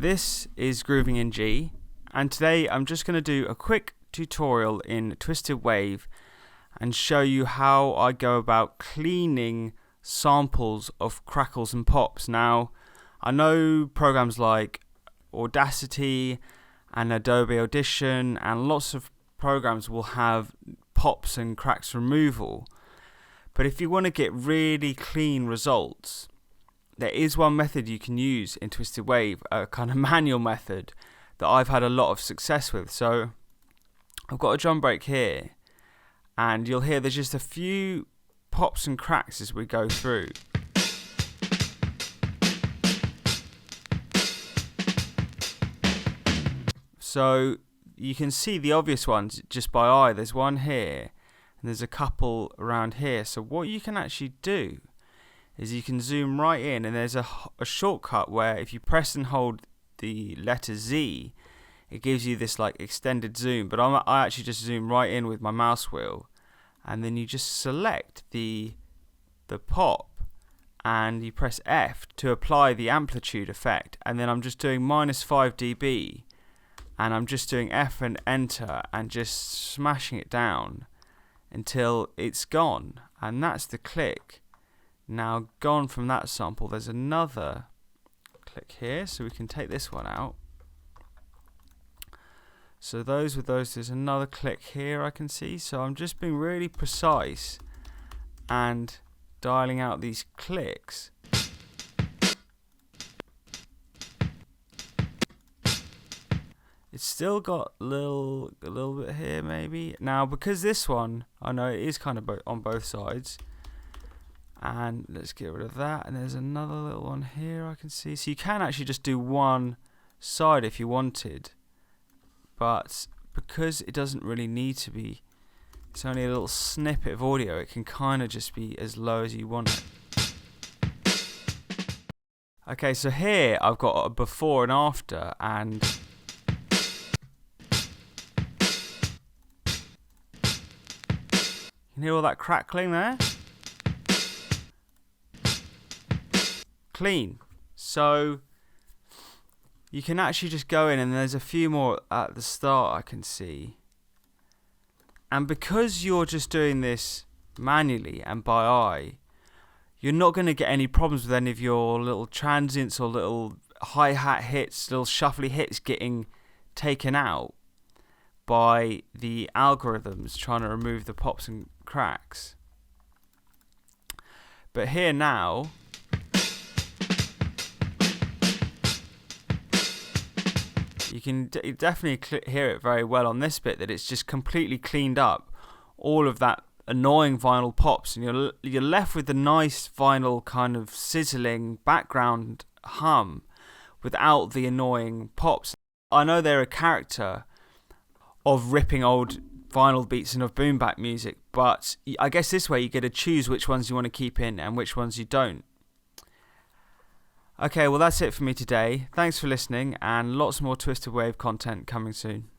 this is Grooving in G, and today I'm just going to do a quick tutorial in Twisted Wave and show you how I go about cleaning samples of crackles and pops. Now, I know programs like Audacity and Adobe Audition and lots of programs will have pops and cracks removal, but if you want to get really clean results, there is one method you can use in Twisted Wave, a kind of manual method that I've had a lot of success with. So I've got a drum break here, and you'll hear there's just a few pops and cracks as we go through. So you can see the obvious ones just by eye. There's one here, and there's a couple around here. So what you can actually do is you can zoom right in, and there's a shortcut where if you press and hold the letter Z, it gives you this like extended zoom, but I actually just zoom right in with my mouse wheel, and then you just select the pop and you press F to apply the amplitude effect, and then I'm just doing -5 dB, and I'm just doing F and enter and just smashing it down until it's gone, and that's the click. Now gone from that sample. There's another click here, so we can take this one out. So there's another click here I can see. So I'm just being really precise and dialing out these clicks. It's still got a little bit here maybe. Now because this one, I know it is kind of on both sides. And let's get rid of that, and there's another little one here I can see. So you can actually just do one side if you wanted, but because it doesn't really need to be, it's only a little snippet of audio, it can kind of just be as low as you want it. Okay, so here I've got a before and after, and you can hear all that crackling there? Clean. So you can actually just go in, and there's a few more at the start I can see, and because you're just doing this manually and by eye, you're not going to get any problems with any of your little transients or little hi-hat hits, little shuffly hits getting taken out by the algorithms trying to remove the pops and cracks. But here now, you can definitely hear it very well on this bit, that it's just completely cleaned up all of that annoying vinyl pops, and you're left with the nice vinyl kind of sizzling background hum without the annoying pops. I know they're a character of ripping old vinyl beats and of boom bap music, but I guess this way you get to choose which ones you want to keep in and which ones you don't. Okay, well that's it for me today. Thanks for listening, and lots more Twisted Wave content coming soon.